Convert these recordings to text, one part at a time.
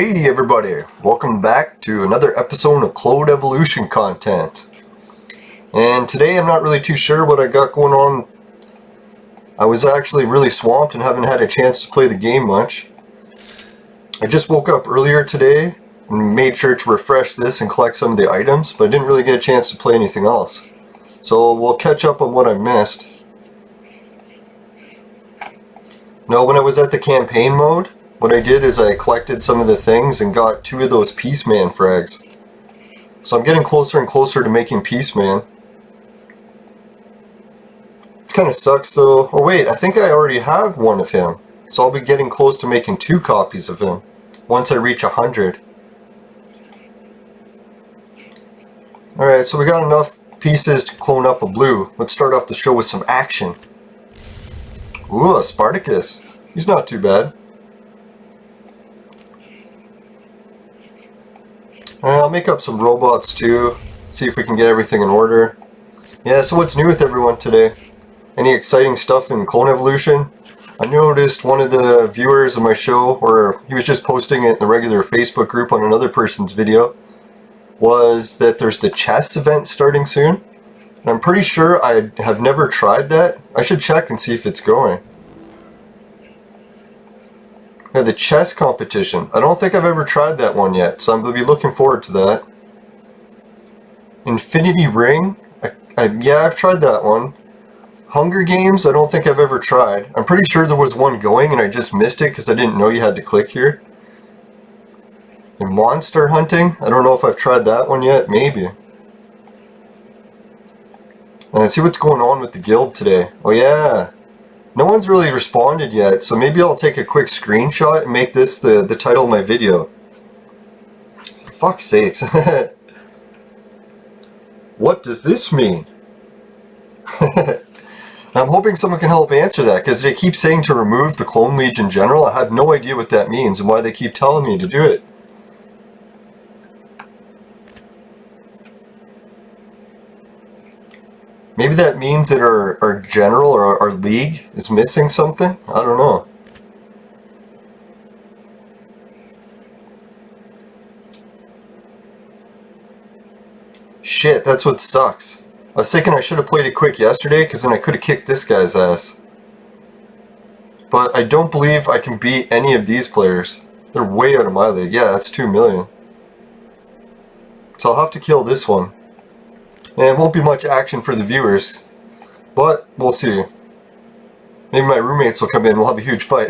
Hey everybody, welcome back to another episode of Clone Evolution content. And today I'm not really too sure what I got going on. I was actually really swamped and haven't had a chance to play the game much. I just woke up earlier today and made sure to refresh this and collect some of the items, but I didn't really get a chance to play anything else. So we'll catch up on what I missed. No, when I was at the campaign mode, what I did is I collected some of the things and got 2 of those Peaceman frags. So I'm getting closer and closer to making Peaceman. It kind of sucks though. Oh wait, I think I already have one of him. So I'll be getting close to making 2 copies of him once I reach 100. Alright, so we got enough pieces to clone up a blue. Let's start off the show with some action. Ooh, a Spartacus. He's not too bad. I'll make up some robots too, see if we can get everything in order. Yeah, so what's new with everyone today? Any exciting stuff in Clone Evolution? I noticed one of the viewers of my show, or he was just posting it in the regular Facebook group on another person's video, was that there's the chess event starting soon. And I'm pretty sure I have never tried that. I should check and see if it's going. Yeah, the chess competition. I don't think I've ever tried that one yet, so I'm going to be looking forward to that. Infinity Ring? Yeah, I've tried that one. Hunger Games? I don't think I've ever tried. I'm pretty sure there was one going and I just missed it because I didn't know you had to click here. And Monster Hunting? I don't know if I've tried that one yet. Maybe. Let's see what's going on with the guild today. Oh yeah. No one's really responded yet, so maybe I'll take a quick screenshot and make this the title of my video. For fuck's sakes. What does this mean? I'm hoping someone can help answer that, because they keep saying to remove the Clone Legion General. I have no idea what that means and why they keep telling me to do it. Maybe that means that our general or our league is missing something? I don't know. Shit, that's what sucks. I was thinking I should have played it quick yesterday because then I could have kicked this guy's ass. But I don't believe I can beat any of these players. They're way out of my league. Yeah, that's 2 million. So I'll have to kill this one. And it won't be much action for the viewers, but we'll see. Maybe my roommates will come in and we'll have a huge fight.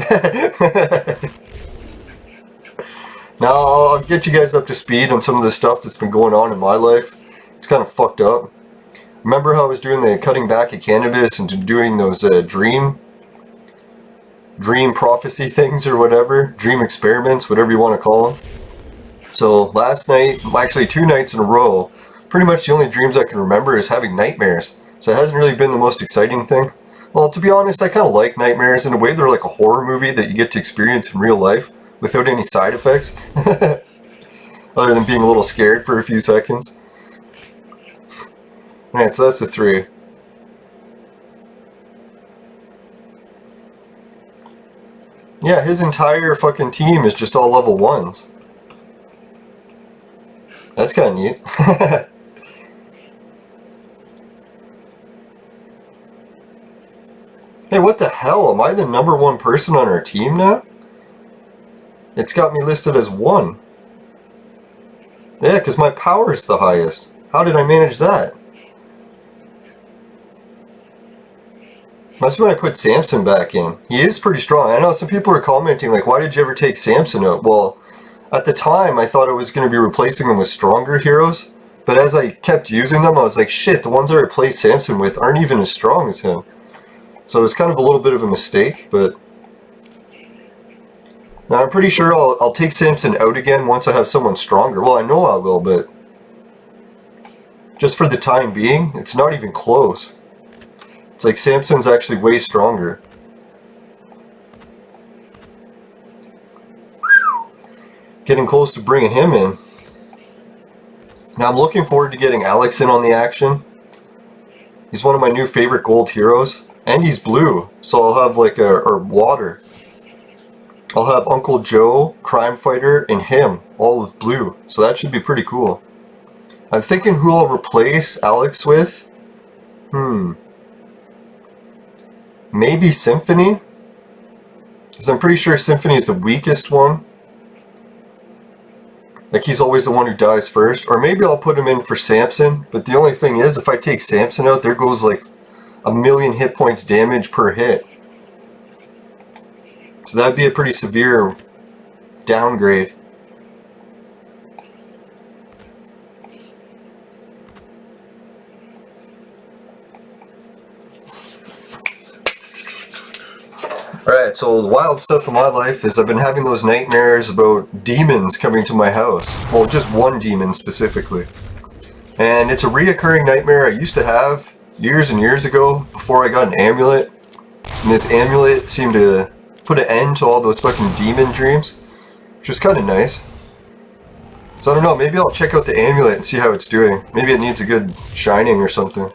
Now, I'll get you guys up to speed on some of the stuff that's been going on in my life. It's kind of fucked up. Remember how I was doing the cutting back of cannabis and doing those dream prophecy things or whatever? Dream experiments, whatever you want to call them. So last night, actually 2 nights in a row, pretty much the only dreams I can remember is having nightmares. So it hasn't really been the most exciting thing. Well, to be honest, I kind of like nightmares. In a way, they're like a horror movie that you get to experience in real life without any side effects. Other than being a little scared for a few seconds. Alright, so that's the 3. Yeah, his entire fucking team is just all level 1s. That's kind of neat. Hey, what the hell? Am I the #1 person on our team now? It's got me listed as 1. Yeah, because my power is the highest. How did I manage that? Must be when I put Samson back in. He is pretty strong. I know some people are commenting like, why did you ever take Samson out? Well, at the time I thought I was going to be replacing him with stronger heroes. But as I kept using them, I was like, shit, the ones I replaced Samson with aren't even as strong as him. So it was kind of a little bit of a mistake, but now I'm pretty sure I'll take Samson out again once I have someone stronger. Well, I know I will, but just for the time being, it's not even close. It's like Samson's actually way stronger. Getting close to bringing him in. Now I'm looking forward to getting Alex in on the action. He's one of my new favorite gold heroes. And he's blue, so I'll have like or water. I'll have Uncle Joe, Crime Fighter, and him, all with blue. So that should be pretty cool. I'm thinking who I'll replace Alex with. Maybe Symphony? Because I'm pretty sure Symphony is the weakest one. Like, he's always the one who dies first. Or maybe I'll put him in for Samson. But the only thing is, if I take Samson out, there goes like 1,000,000 hit points damage per hit. So that'd be a pretty severe downgrade. Alright, so the wild stuff in my life is I've been having those nightmares about demons coming to my house. Well, just one demon specifically. And it's a reoccurring nightmare I used to have years and years ago before I got an amulet. And this amulet seemed to put an end to all those fucking demon dreams, which was kind of nice. So I don't know, maybe I'll check out the amulet and see how it's doing. Maybe it needs a good shining or something.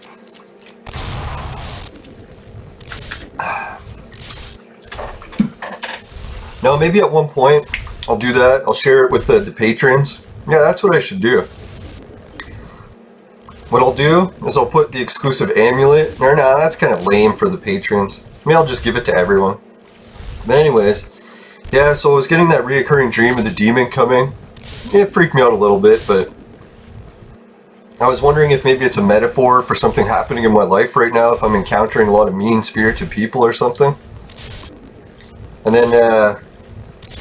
Now, maybe at one point, I'll do that. I'll share it with the patrons. Yeah, that's what I should do. What I'll do is I'll put the exclusive amulet. Or nah, that's kind of lame for the patrons. Maybe I'll just give it to everyone. But anyways, yeah, so I was getting that reoccurring dream of the demon coming. It freaked me out a little bit, but I was wondering if maybe it's a metaphor for something happening in my life right now, if I'm encountering a lot of mean-spirited people or something. And then,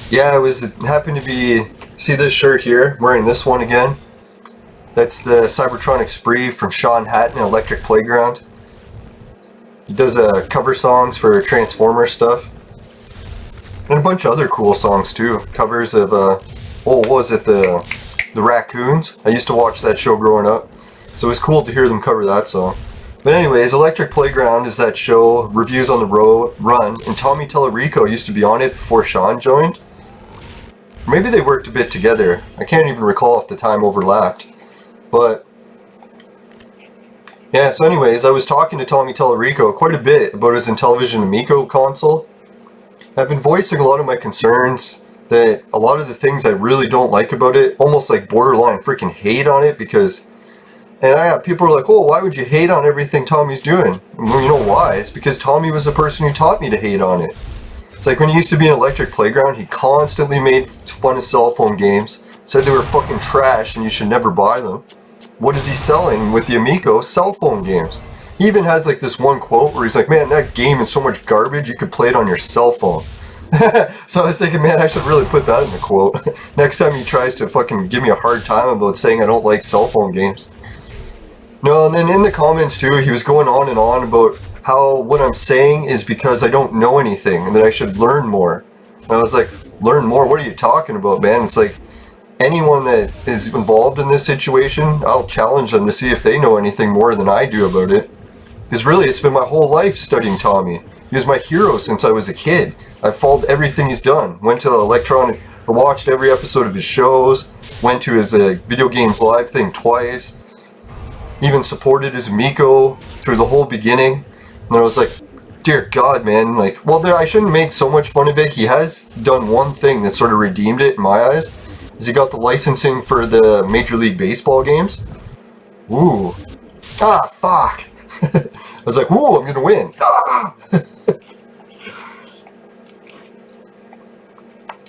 yeah, it happened to be, see this shirt here, I'm wearing this one again. That's the Cybertronic Spree from Sean Hatton, Electric Playground. He does cover songs for Transformers stuff. And a bunch of other cool songs too. Covers of, what was it, the Raccoons? I used to watch that show growing up. So it was cool to hear them cover that song. But anyways, Electric Playground is that show, Reviews on the Run, and Tommy Tellerico used to be on it before Sean joined. Maybe they worked a bit together. I can't even recall if the time overlapped. But yeah, so anyways, I was talking to Tommy Tellerico quite a bit about his Intellivision Amico console. I've been voicing a lot of my concerns that a lot of the things I really don't like about it, almost like borderline freaking hate on it, because, and people are like, oh, why would you hate on everything Tommy's doing? Well, you know why? It's because Tommy was the person who taught me to hate on it. It's like when he used to be in Electric Playground, he constantly made fun of cell phone games, said they were fucking trash and you should never buy them. What is he selling with the Amico? Cell phone games. He even has like this one quote where he's like, man, that game is so much garbage you could play it on your cell phone. So I was thinking, man, I should really put that in the quote. Next time he tries to fucking give me a hard time about saying I don't like cell phone games. No, and then in the comments too, he was going on and on about how what I'm saying is because I don't know anything and that I should learn more. And I was like, learn more? What are you talking about, man? It's like, anyone that is involved in this situation, I'll challenge them to see if they know anything more than I do about it. Because really, it's been my whole life studying Tommy. He was my hero since I was a kid. I've followed everything he's done. Went to Electronic, or watched every episode of his shows. Went to his Video Games Live thing twice. Even supported his Amico through the whole beginning. And I was like, dear God, man. Like, well, I shouldn't make so much fun of it. He has done one thing that sort of redeemed it in my eyes. Is he got the licensing for the Major League Baseball games. Ooh. Ah, fuck. I was like, ooh, I'm gonna win. Ah!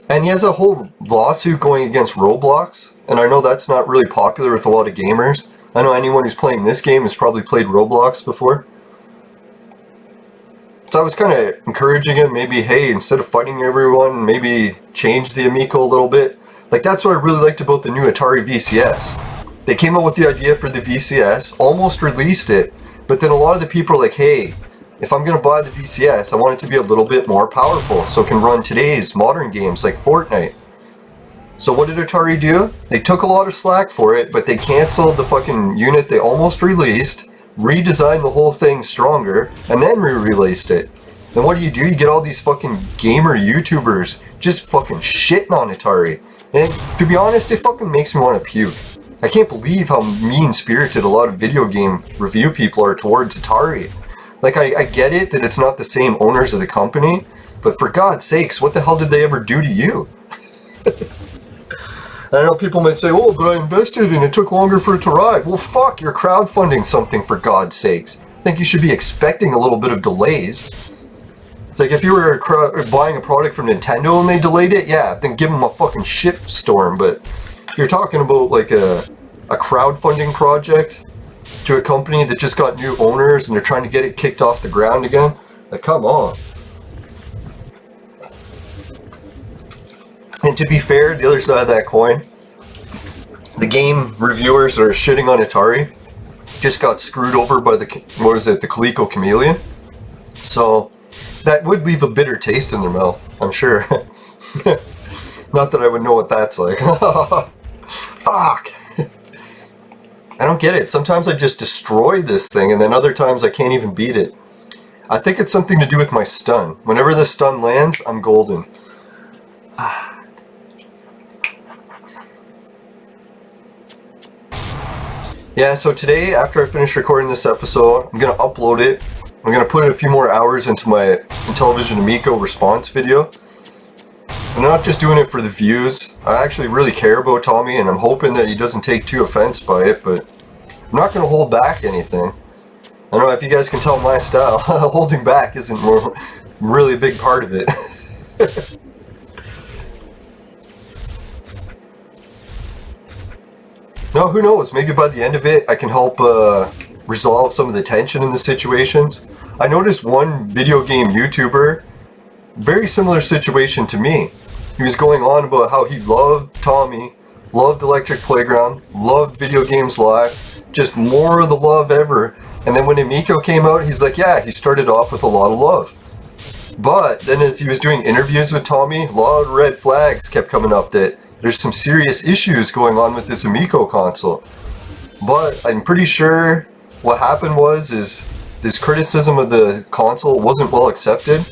And he has a whole lawsuit going against Roblox. And I know that's not really popular with a lot of gamers. I know anyone who's playing this game has probably played Roblox before. So I was kind of encouraging him, maybe, hey, instead of fighting everyone, maybe change the Amico a little bit. Like, that's what I really liked about the new Atari VCS. They came up with the idea for the VCS, almost released it, but then a lot of the people are like, hey, if I'm going to buy the VCS, I want it to be a little bit more powerful so it can run today's modern games like Fortnite. So what did Atari do? They took a lot of slack for it, but they canceled the fucking unit they almost released, redesigned the whole thing stronger, and then re-released it. Then what do? You get all these fucking gamer YouTubers just fucking shitting on Atari. And to be honest, it fucking makes me want to puke. I can't believe how mean-spirited a lot of video game review people are towards Atari. Like, I get it that it's not the same owners of the company, But for God's sakes, what the hell did they ever do to you? I know people might say, oh, but I invested and it took longer for it to arrive. Well, fuck, you're crowdfunding something, for God's sakes. I think you should be expecting a little bit of delays. It's like if you were buying a product from Nintendo and they delayed it, yeah, then give them a fucking shitstorm. But if you're talking about like a crowdfunding project to a company that just got new owners and they're trying to get it kicked off the ground again, like, come on. And to be fair, the other side of that coin, the game reviewers that are shitting on Atari just got screwed over by the Coleco Chameleon. So that would leave a bitter taste in their mouth, I'm sure. Not that I would know what that's like. Fuck! I don't get it. Sometimes I just destroy this thing, and then other times I can't even beat it. I think it's something to do with my stun. Whenever the stun lands, I'm golden. Yeah, so today, after I finish recording this episode, I'm going to upload it. I'm going to put a few more hours into my Intellivision Amico response video. I'm not just doing it for the views. I actually really care about Tommy, and I'm hoping that he doesn't take too offense by it, but I'm not going to hold back anything. I don't know if you guys can tell my style. Holding back isn't really a big part of it. No, who knows? Maybe by the end of it, I can help resolve some of the tension in the situations. I noticed one video game YouTuber, very similar situation to me. He was going on about how he loved Tommy, loved Electric Playground, loved Video Games Live, just more of the love ever. And then when Amico came out, he's like, yeah, he started off with a lot of love. But then as he was doing interviews with Tommy, a lot of red flags kept coming up that there's some serious issues going on with this Amico console. But I'm pretty sure what happened was this criticism of the console wasn't well accepted,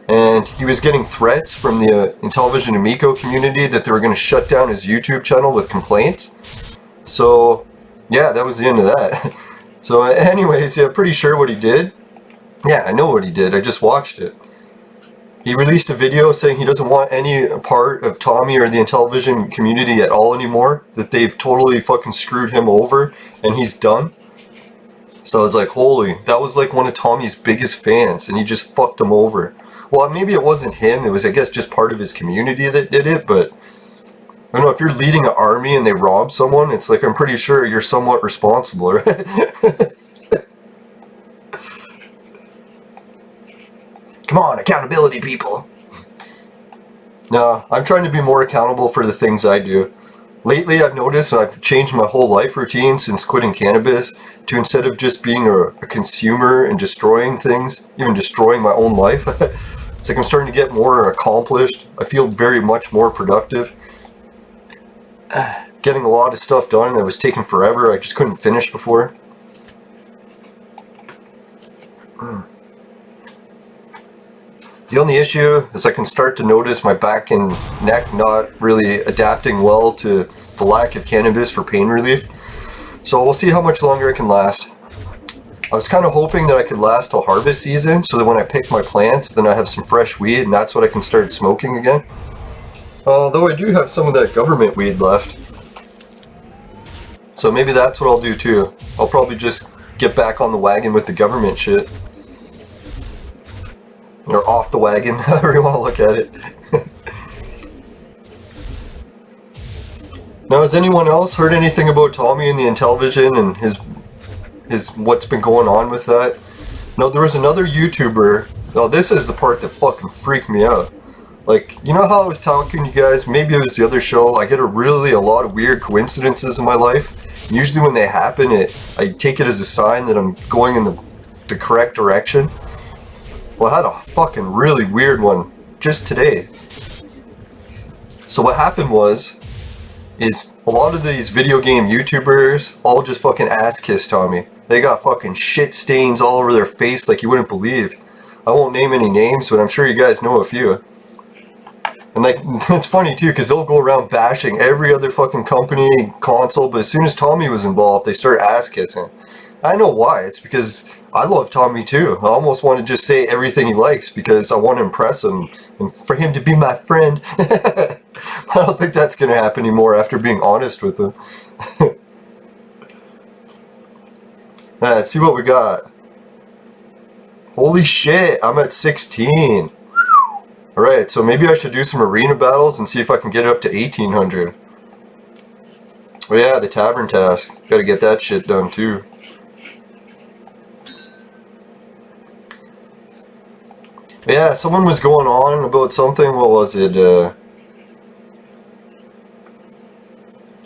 and he was getting threats from the Intellivision Amico community that they were going to shut down his YouTube channel with complaints. So yeah, that was the end of that. So anyways, yeah, pretty sure what he did. Yeah, I know what he did. I just watched it. He released a video saying he doesn't want any part of Tommy or the Intellivision community at all anymore, that they've totally fucking screwed him over and he's done. So I was like, holy, that was like one of Tommy's biggest fans and he just fucked him over. Well, maybe it wasn't him, it was, I guess, just part of his community that did it, but I don't know, if you're leading an army and they rob someone, it's like, I'm pretty sure you're somewhat responsible, right? Come on, accountability, people. No, I'm trying to be more accountable for the things I do. Lately, I've noticed I've changed my whole life routine since quitting cannabis to, instead of just being a consumer and destroying things, even destroying my own life, it's like I'm starting to get more accomplished. I feel very much more productive. Getting a lot of stuff done that was taking forever. I just couldn't finish before. The only issue is I can start to notice my back and neck not really adapting well to the lack of cannabis for pain relief. So we'll see how much longer I can last. I was kind of hoping that I could last till harvest season, so that when I pick my plants, then I have some fresh weed and that's what I can start smoking again. Although I do have some of that government weed left. So maybe that's what I'll do too. I'll probably just get back on the wagon with the government shit. Or off the wagon, however you want to look at it. Now, has anyone else heard anything about Tommy and the Intellivision and his what's been going on with that? No, there was another YouTuber. Oh, this is the part that fucking freaked me out. Like, you know how I was telling you guys, maybe it was the other show, I get a lot of weird coincidences in my life. Usually when they happen, I take it as a sign that I'm going in the correct direction. Well, I had a fucking really weird one just today. So what happened is a lot of these video game YouTubers all just fucking ass kissed Tommy. They got fucking shit stains all over their face like you wouldn't believe. I won't name any names, but I'm sure you guys know a few. And like, it's funny too, because they'll go around bashing every other fucking company, console, but as soon as Tommy was involved, they start ass kissing. I know why. It's because I love Tommy too. I almost want to just say everything he likes because I want to impress him and for him to be my friend. I don't think that's going to happen anymore after being honest with him. Let's see what we got. Holy shit, I'm at 16. Alright, so maybe I should do some arena battles and see if I can get it up to 1800. Oh yeah, the tavern task. Gotta get that shit done too. Yeah, someone was going on about something, what was it,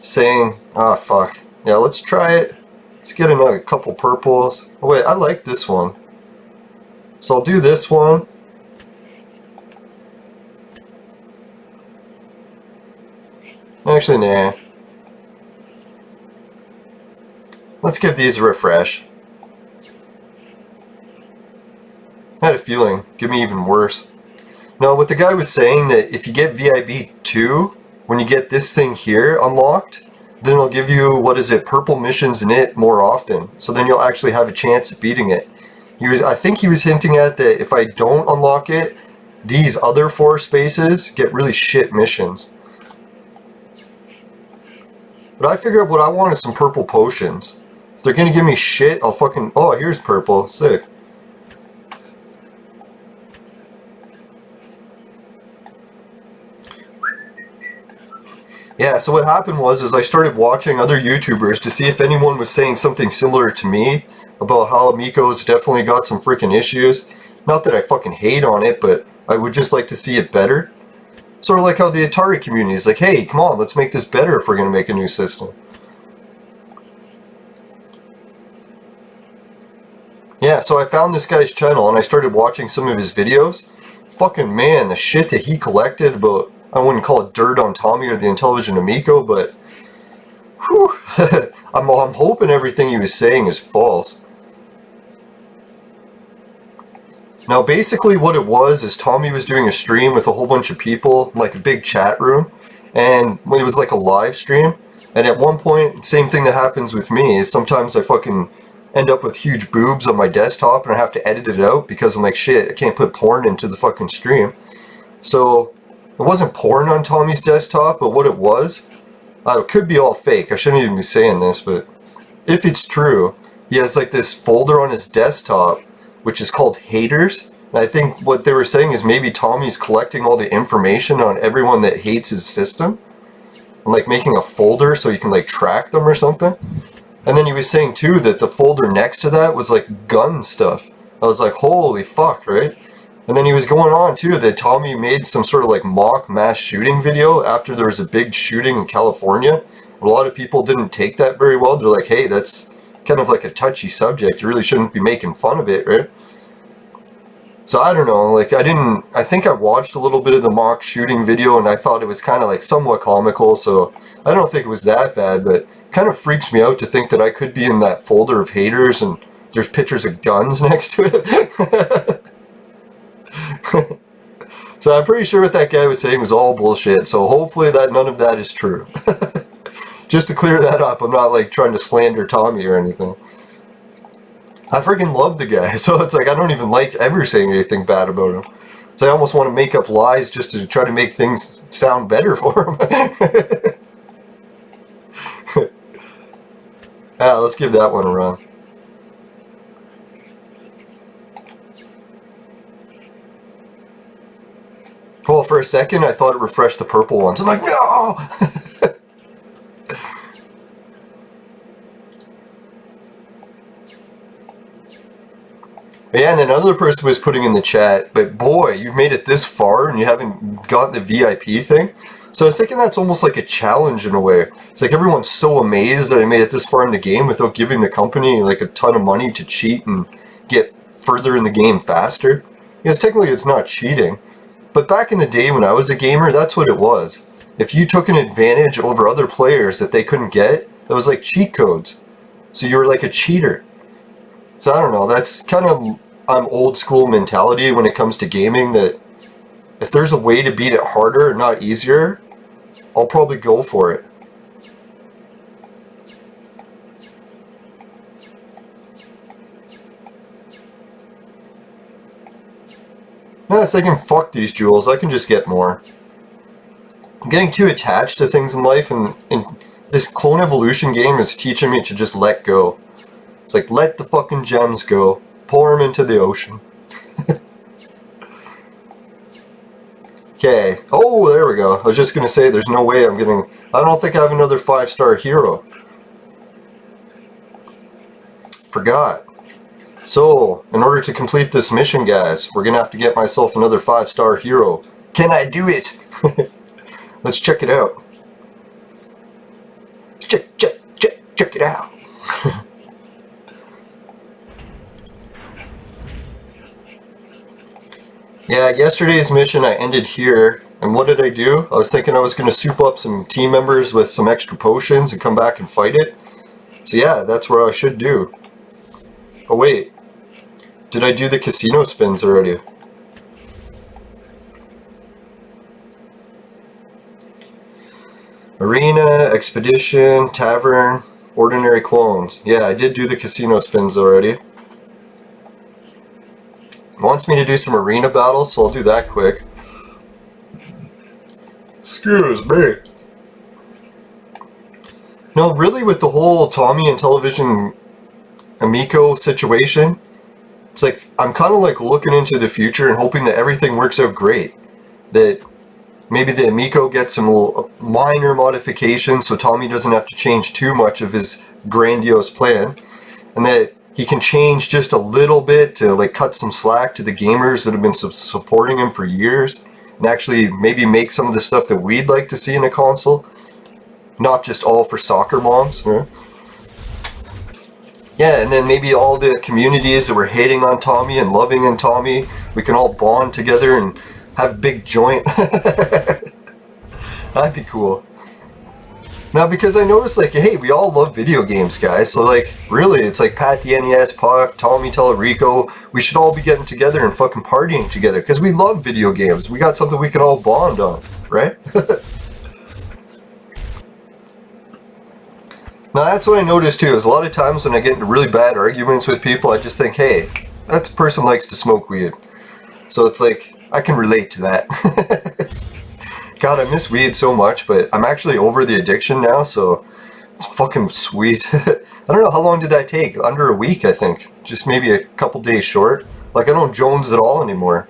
saying, fuck. Yeah, let's try it. Let's get a couple purples. Oh wait, I like this one. So I'll do this one. Actually, nah. Let's give these a refresh. I had a feeling, give me even worse. No, what the guy was saying that if you get VIB 2, when you get this thing here unlocked, then it'll give you, what is it, purple missions in it more often. So then you'll actually have a chance at beating it. I think he was hinting at that if I don't unlock it, these other 4 spaces get really shit missions. But I figured what I want is some purple potions. If they're gonna give me shit, I'll fucking... Oh, here's purple. Sick. Yeah, so what happened was I started watching other YouTubers to see if anyone was saying something similar to me about how Amico's definitely got some freaking issues. Not that I fucking hate on it, but I would just like to see it better. Sort of like how the Atari community is like, hey, come on, let's make this better if we're going to make a new system. Yeah, so I found this guy's channel and I started watching some of his videos. Fucking man, the shit that he collected about, I wouldn't call it dirt on Tommy or the Intelligent Amico, but whew, I'm hoping everything he was saying is false. Now basically what it was is Tommy was doing a stream with a whole bunch of people, like a big chat room, and it was like a live stream, and at one point, same thing that happens with me, is sometimes I fucking end up with huge boobs on my desktop and I have to edit it out because I'm like, shit, I can't put porn into the fucking stream. So it wasn't porn on Tommy's desktop, but what it was, it could be all fake, I shouldn't even be saying this, but if it's true, he has like this folder on his desktop which is called haters. And I think what they were saying is maybe Tommy's collecting all the information on everyone that hates his system and like making a folder so you can like track them or something. And then he was saying too that the folder next to that was like gun stuff. I was like, holy fuck, right? And then he was going on too that Tommy made some sort of like mock mass shooting video after there was a big shooting in California. A lot of people didn't take that very well. They're like, hey, that's kind of like a touchy subject. You really shouldn't be making fun of it, right? So I don't know, like I think I watched a little bit of the mock shooting video and I thought it was kind of like somewhat comical, so I don't think it was that bad, but it kind of freaks me out to think that I could be in that folder of haters and there's pictures of guns next to it. So I'm pretty sure what that guy was saying was all bullshit, so hopefully that none of that is true. Just to clear that up, I'm not like trying to slander Tommy or anything. I freaking love the guy, so it's like I don't even like ever saying anything bad about him. So I almost want to make up lies just to try to make things sound better for him. Let's give that one a run. Well, for a second I thought it refreshed the purple ones. I'm like, no! Yeah, and then another person was putting in the chat, but boy, you've made it this far and you haven't gotten the VIP thing. So I was thinking that's almost like a challenge in a way. It's like everyone's so amazed that I made it this far in the game without giving the company like a ton of money to cheat and get further in the game faster. Because technically it's not cheating. But back in the day when I was a gamer, that's what it was. If you took an advantage over other players that they couldn't get, that was like cheat codes. So you were like a cheater. So I don't know, that's kind of old school mentality when it comes to gaming, that if there's a way to beat it harder, not easier, I'll probably go for it. No, it's like, fuck these jewels, I can just get more. I'm getting too attached to things in life, and this clone evolution game is teaching me to just let go. It's like, let the fucking gems go. Pour them into the ocean. Okay. Oh, there we go. I was just going to say, there's no way I'm getting... I don't think I have another 5-star hero. Forgot. So, in order to complete this mission, guys, we're going to have to get myself another 5-star hero. Can I do it? Let's check it out. Check it out. Yeah, yesterday's mission I ended here, and what did I do? I was thinking I was going to soup up some team members with some extra potions and come back and fight it. So yeah, that's what I should do. Oh wait, did I do the casino spins already? Arena, Expedition, Tavern, Ordinary Clones. Yeah, I did do the casino spins already. It wants me to do some arena battles, so I'll do that quick. Excuse me. No, really, with the whole Tommy and Television Amico situation, it's like, I'm kind of like looking into the future and hoping that everything works out great. That maybe the Amico gets some little minor modifications so Tommy doesn't have to change too much of his grandiose plan. And that he can change just a little bit to like cut some slack to the gamers that have been supporting him for years. And actually maybe make some of the stuff that we'd like to see in a console. Not just all for soccer moms. Yeah, and then maybe all the communities that were hating on Tommy and loving on Tommy, we can all bond together and have a big joint. That'd be cool. Now, because I noticed, like, hey, we all love video games, guys. So, like, really, it's like Pat the NES, Puck, Tommy Tellerico. We should all be getting together and fucking partying together. Because we love video games. We got something we can all bond on, right? Now, that's what I noticed, too. Is a lot of times when I get into really bad arguments with people, I just think, hey, that person likes to smoke weed. So it's like, I can relate to that. God, I miss weed so much, but I'm actually over the addiction now, so it's fucking sweet. I don't know, how long did that take? Under a week, I think. Just maybe a couple days short. Like, I don't Jones at all anymore.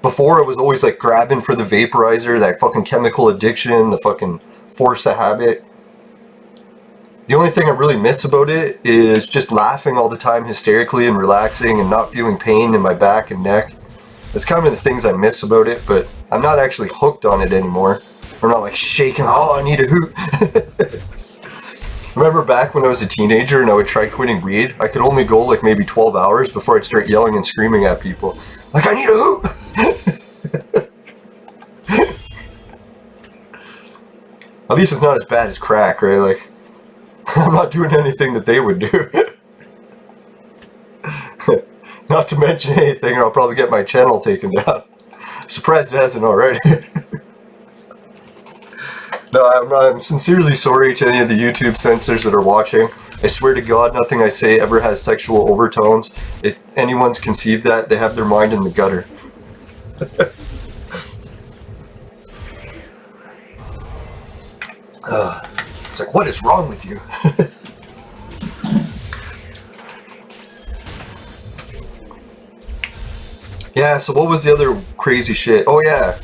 Before, I was always, like, grabbing for the vaporizer, that fucking chemical addiction, the fucking force of habit. The only thing I really miss about it is just laughing all the time hysterically and relaxing and not feeling pain in my back and neck. That's kind of the things I miss about it, but I'm not actually hooked on it anymore. I'm not like shaking, oh, I need a hoot. Remember back when I was a teenager and I would try quitting weed? I could only go like maybe 12 hours before I'd start yelling and screaming at people. Like, I need a hoot! At least it's not as bad as crack, right? Like, I'm not doing anything that they would do. Not to mention anything, or I'll probably get my channel taken down. Surprised it hasn't already. No, I'm sincerely sorry to any of the YouTube censors that are watching. I swear to God, nothing I say ever has sexual overtones. If anyone's conceived that, they have their mind in the gutter. It's like, what is wrong with you? Yeah, so what was the other crazy shit? Oh yeah,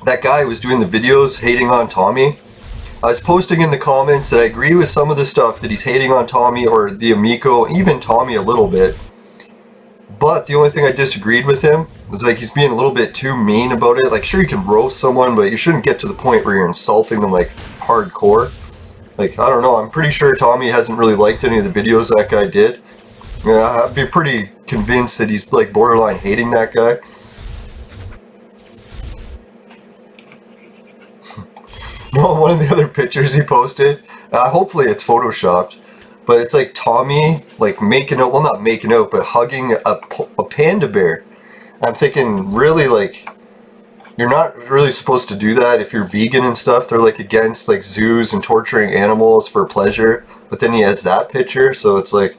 that guy was doing the videos hating on Tommy. I was posting in the comments that I agree with some of the stuff that he's hating on Tommy or the Amico, even Tommy a little bit. But the only thing I disagreed with him was like he's being a little bit too mean about it. Like sure you can roast someone, but you shouldn't get to the point where you're insulting them like hardcore. Like I don't know, I'm pretty sure Tommy hasn't really liked any of the videos that guy did. Yeah, I'd be pretty convinced that he's like borderline hating that guy. No, one of the other pictures he posted, hopefully it's photoshopped, but it's like Tommy like making out, well not making out, but hugging a panda bear. I'm thinking, really, like, you're not really supposed to do that if you're vegan and stuff. They're like against like zoos and torturing animals for pleasure, but then he has that picture, so it's like,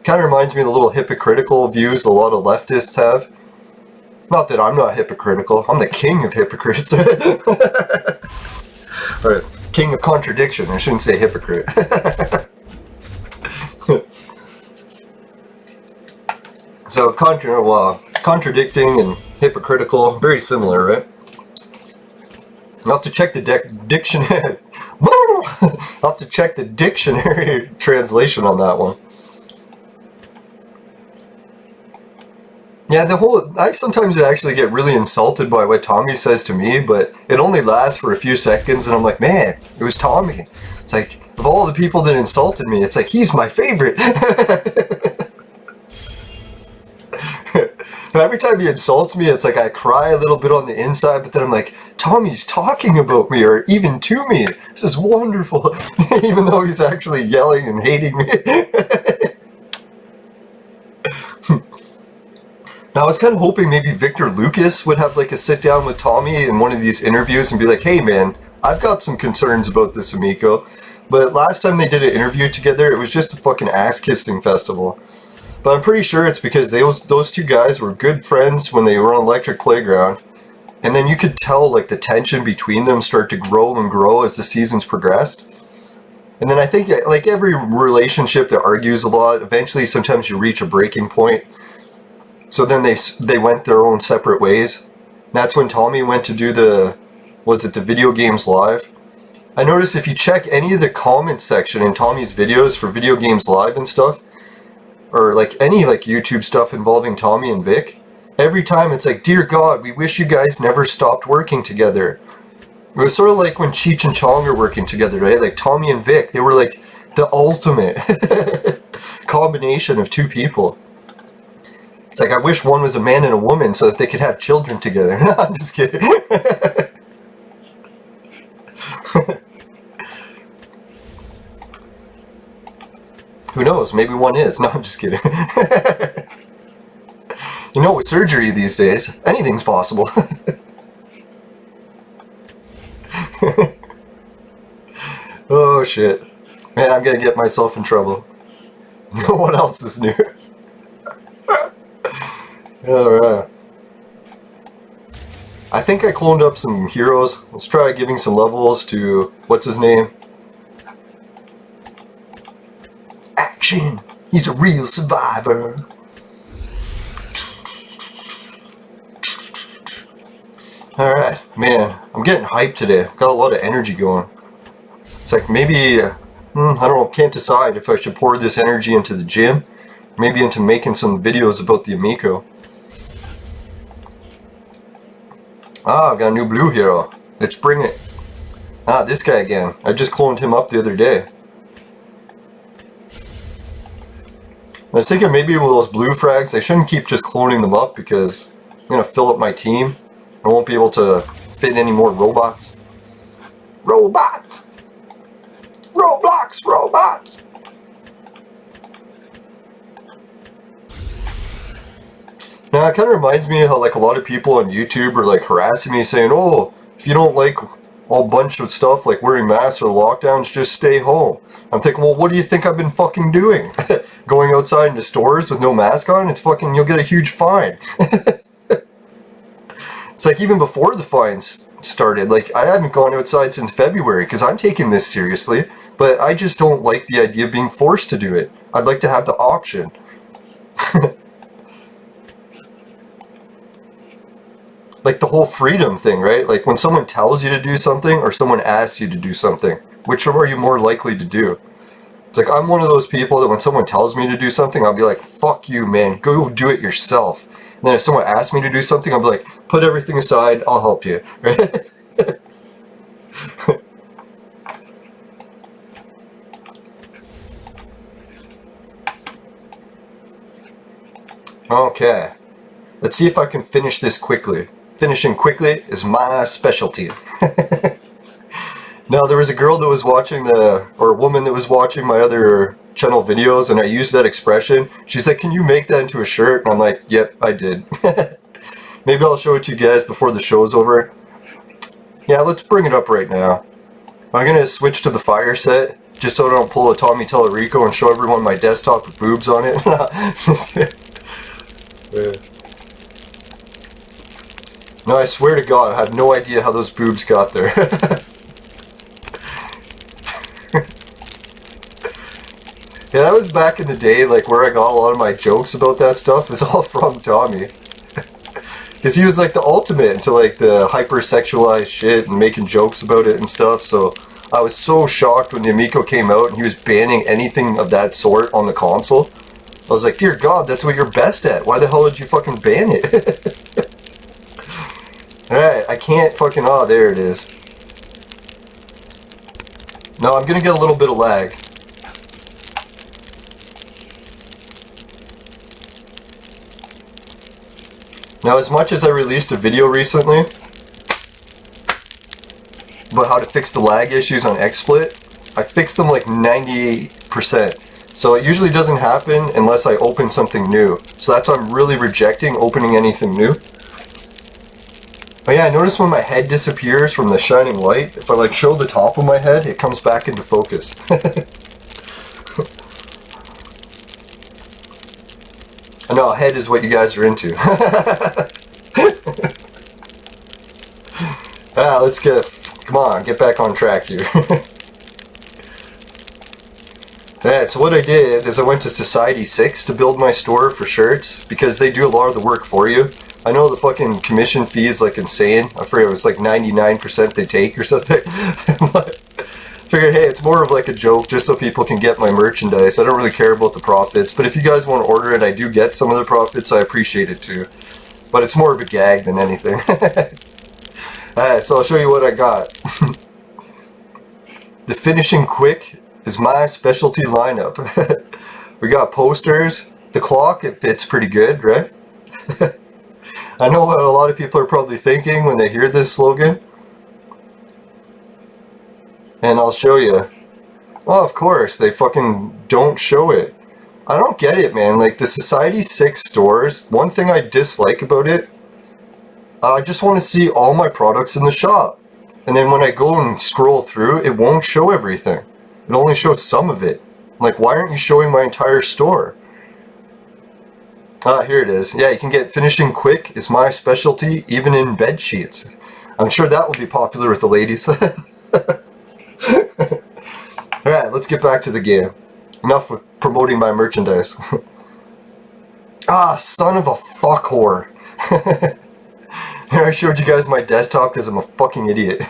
kind of reminds me of the little hypocritical views a lot of leftists have. Not that I'm not hypocritical. I'm the king of hypocrites. Or king of contradiction. I shouldn't say hypocrite. So, contradicting and hypocritical, very similar, right? I'll have to check the dictionary. I'll have to check the dictionary translation on that one. Yeah, I sometimes actually get really insulted by what Tommy says to me, but it only lasts for a few seconds, and I'm like, man, it was Tommy. It's like, of all the people that insulted me, it's like, he's my favorite. Every time he insults me, it's like I cry a little bit on the inside, but then I'm like, Tommy's talking about me, or even to me. This is wonderful. Even though he's actually yelling and hating me. Now, I was kind of hoping maybe Victor Lucas would have like a sit down with Tommy in one of these interviews and be like, hey man, I've got some concerns about this Amico. But last time they did an interview together, it was just a fucking ass-kissing festival. But I'm pretty sure it's because those two guys were good friends when they were on Electric Playground. And then you could tell like the tension between them start to grow and grow as the seasons progressed. And then I think like every relationship that argues a lot, eventually sometimes you reach a breaking point. So then they went their own separate ways. And that's when Tommy went to do the Video Games Live. I noticed if you check any of the comments section in Tommy's videos for Video Games Live and stuff, or like any like YouTube stuff involving Tommy and Vic, every time it's like, dear God, we wish you guys never stopped working together. It was sort of like when Cheech and Chong are working together, right? Like Tommy and Vic, they were like the ultimate combination of two people. It's like, I wish one was a man and a woman so that they could have children together. No, I'm just kidding. Who knows? Maybe one is. No, I'm just kidding. You know, with surgery these days, anything's possible. Oh, shit. Man, I'm gonna get myself in trouble. What else is new? Alright. I think I cloned up some heroes. Let's try giving some levels to... what's his name? Action! He's a real survivor! Alright, man, I'm getting hyped today. I've got a lot of energy going. It's like maybe, I don't know, can't decide if I should pour this energy into the gym, or maybe into making some videos about the Amico. Ah, I've got a new blue hero. Let's bring it. Ah, this guy again. I just cloned him up the other day. I was thinking maybe with those blue frags, I shouldn't keep just cloning them up because I'm going to fill up my team. I won't be able to fit any more robots. Robots! Roblox robots! Now it kind of reminds me of how like a lot of people on YouTube are like harassing me saying, oh, if you don't like a bunch of stuff like wearing masks or lockdowns, just stay home. I'm thinking, well, what do you think I've been fucking doing? Going outside into stores with no mask on? It's fucking, you'll get a huge fine. It's like even before the fines started, like I haven't gone outside since February because I'm taking this seriously, but I just don't like the idea of being forced to do it. I'd like to have the option. Like the whole freedom thing, right? Like when someone tells you to do something or someone asks you to do something, which are you more likely to do? It's like I'm one of those people that when someone tells me to do something, I'll be like, fuck you, man, go do it yourself. And then if someone asks me to do something, I'll be like, put everything aside, I'll help you. Right? Okay, let's see if I can finish this quickly. Finishing quickly is my specialty. Now, there was a girl that was watching or a woman that was watching my other channel videos, and I used that expression. She's like, can you make that into a shirt? And I'm like, yep, I did. Maybe I'll show it to you guys before the show's over. Yeah, let's bring it up right now. I'm going to switch to the fire set, just so I don't pull a Tommy Tellerico and show everyone my desktop with boobs on it. Just kidding. Yeah. No, I swear to God, I have no idea how those boobs got there. Yeah, that was back in the day, like, where I got a lot of my jokes about that stuff. It's all from Tommy. Because he was, like, the ultimate into, like, the hyper-sexualized shit and making jokes about it and stuff, so I was so shocked when the Amico came out and he was banning anything of that sort on the console. I was like, dear God, that's what you're best at. Why the hell did you fucking ban it? Alright, I can't fucking... Oh, there it is. No, I'm gonna get a little bit of lag. Now, as much as I released a video recently about how to fix the lag issues on XSplit, I fixed them like 98%. So it usually doesn't happen unless I open something new. So that's why I'm really rejecting opening anything new. But yeah, I notice when my head disappears from the shining light, if I like show the top of my head, it comes back into focus. I know, head is what you guys are into. Let's come on, get back on track here. Alright, so what I did is I went to Society 6 to build my store for shirts, because they do a lot of the work for you. I know the fucking commission fee is like insane. I forget, it was like 99% they take or something. But figured, hey, it's more of like a joke just so people can get my merchandise. I don't really care about the profits, but if you guys want to order it, I do get some of the profits. I appreciate it too. But it's more of a gag than anything. Alright, so I'll show you what I got. The finishing quick is my specialty lineup. We got posters. The clock, it fits pretty good, right? I know what a lot of people are probably thinking when they hear this slogan. And I'll show you. Well, of course, they fucking don't show it. I don't get it, man. Like, the Society 6 stores, one thing I dislike about it, I just want to see all my products in the shop. And then when I go and scroll through, it won't show everything. It only shows some of it. Like, why aren't you showing my entire store? Ah, here it is. Yeah, you can get finishing quick is my specialty, even in bed sheets. I'm sure that will be popular with the ladies. Alright, let's get back to the game. Enough with promoting my merchandise. Ah, son of a fuck whore. Here, I showed you guys my desktop because I'm a fucking idiot.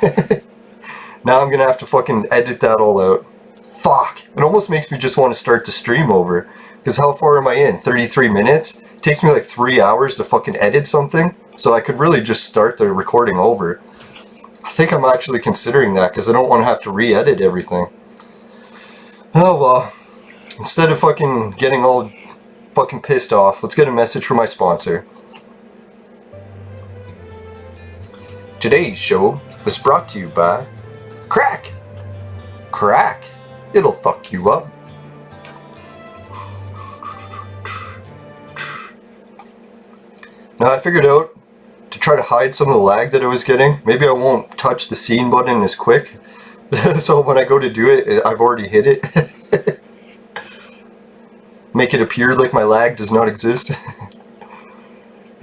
Now I'm gonna have to fucking edit that all out. Fuck. It almost makes me just want to start the stream over. Because how far am I in? 33 minutes? It takes me like 3 hours to fucking edit something. So I could really just start the recording over. I think I'm actually considering that because I don't want to have to re-edit everything. Oh well. Instead of fucking getting all fucking pissed off, let's get a message from my sponsor. Today's show was brought to you by Crack. Crack. It'll fuck you up. Now I figured out to try to hide some of the lag that I was getting. Maybe I won't touch the scene button as quick. So when I go to do it, I've already hit it. Make it appear like my lag does not exist.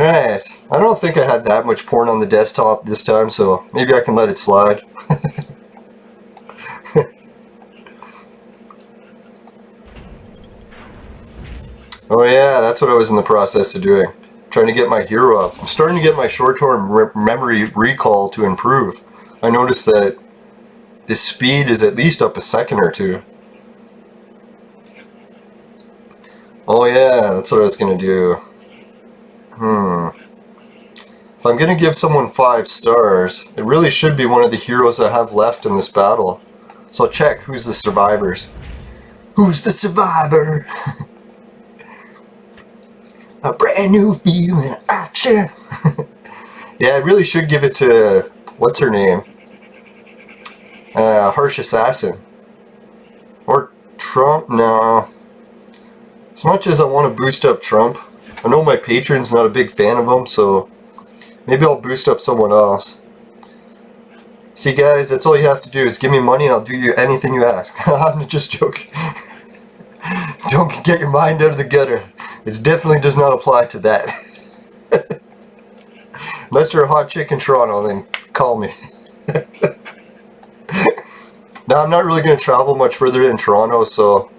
Alright, I don't think I had that much porn on the desktop this time, so maybe I can let it slide. Oh yeah, that's what I was in the process of doing. Trying to get my hero up. I'm starting to get my short-term memory recall to improve. I noticed that the speed is at least up a second or two. Oh yeah, that's what I was going to do. If I'm going to give someone 5 stars, it really should be one of the heroes I have left in this battle. So I'll check who's the survivors. Who's the survivor? A brand new feeling at you. Yeah, I really should give it to, what's her name? Harsh Assassin. Or Trump? No. As much as I want to boost up Trump, I know my patron's not a big fan of him, so maybe I'll boost up someone else. See guys, that's all you have to do is give me money and I'll do you anything you ask. I'm just joking. Don't get your mind out of the gutter. It definitely does not apply to that. Unless you're a hot chick in Toronto, then call me. Now, I'm not really going to travel much further than Toronto, so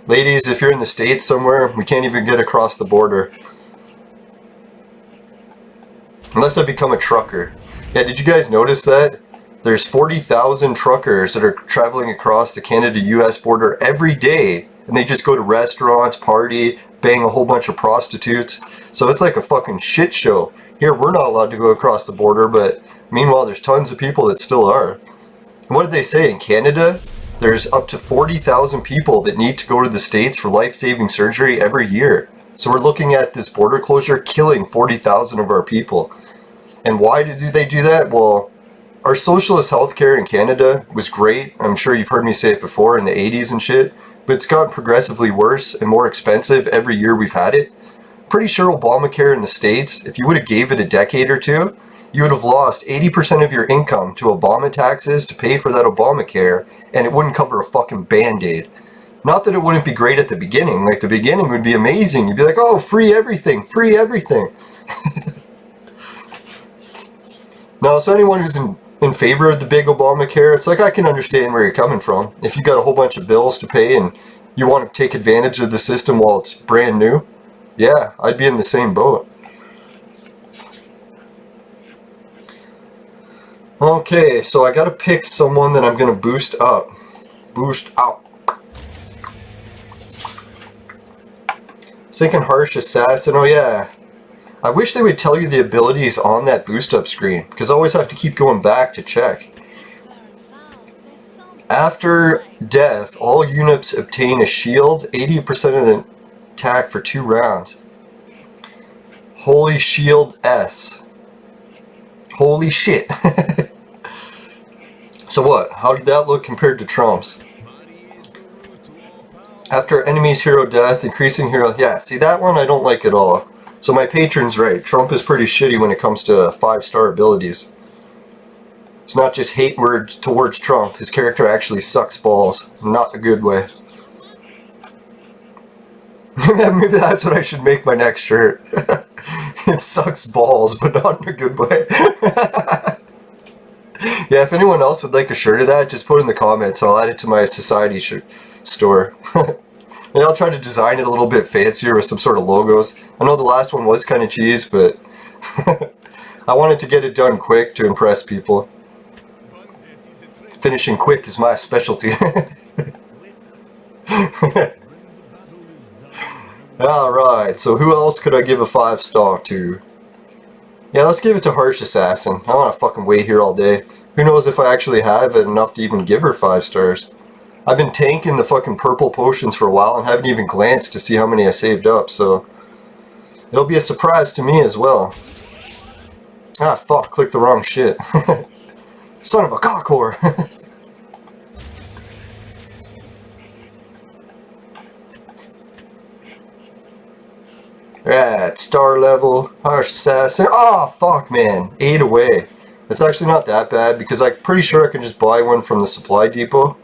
ladies, if you're in the States somewhere, we can't even get across the border. Unless I become a trucker. Yeah, did you guys notice that? There's 40,000 truckers that are traveling across the Canada-US border every day, and they just go to restaurants, party, bang a whole bunch of prostitutes. So it's like a fucking shit show. Here, we're not allowed to go across the border, but meanwhile, there's tons of people that still are. And what did they say? In Canada, there's up to 40,000 people that need to go to the States for life-saving surgery every year. So we're looking at this border closure killing 40,000 of our people. And why do they do that? Well, our socialist healthcare in Canada was great. I'm sure you've heard me say it before in the 80s and shit. But it's gotten progressively worse and more expensive every year we've had it. Pretty sure Obamacare in the States, if you would have gave it a decade or two, you would have lost 80% of your income to Obama taxes to pay for that Obamacare, and it wouldn't cover a fucking Band-Aid. Not that it wouldn't be great at the beginning. Like, the beginning would be amazing. You'd be like, oh, free everything, free everything. Now, so anyone who's in favor of the big Obamacare, it's like I can understand where you're coming from. If you got a whole bunch of bills to pay and you want to take advantage of the system while it's brand new, yeah, I'd be in the same boat. Okay, so I gotta pick someone that I'm gonna boost up. Boost out. I was thinking Harsh Assassin, oh yeah. I wish they would tell you the abilities on that boost up screen, because I always have to keep going back to check. After death, all units obtain a shield, 80% of the attack for 2 rounds. Holy Shield S. Holy shit. So what? How did that look compared to Trump's? After enemy's hero death, increasing hero... Yeah, see that one I don't like at all. So my patron's right. Trump is pretty shitty when it comes to 5-star abilities. It's not just hate words towards Trump. His character actually sucks balls. Not a good way. Maybe that's what I should make my next shirt. It sucks balls, but not in a good way. Yeah, if anyone else would like a shirt of that, just put it in the comments. I'll add it to my society store. And I'll try to design it a little bit fancier with some sort of logos. I know the last one was kind of cheese, but I wanted to get it done quick to impress people. Finishing quick is my specialty. Alright, so who else could I give a 5-star to? Yeah, let's give it to Harsh Assassin. I don't want to fucking wait here all day. Who knows if I actually have enough to even give her 5 stars. I've been tanking the fucking purple potions for a while and haven't even glanced to see how many I saved up, so... It'll be a surprise to me as well. Ah, fuck, clicked the wrong shit. Son of a cockhore! Right, star level, Harsh Assassin. Oh, fuck, man. 8 away. It's actually not that bad because I'm pretty sure I can just buy one from the supply depot.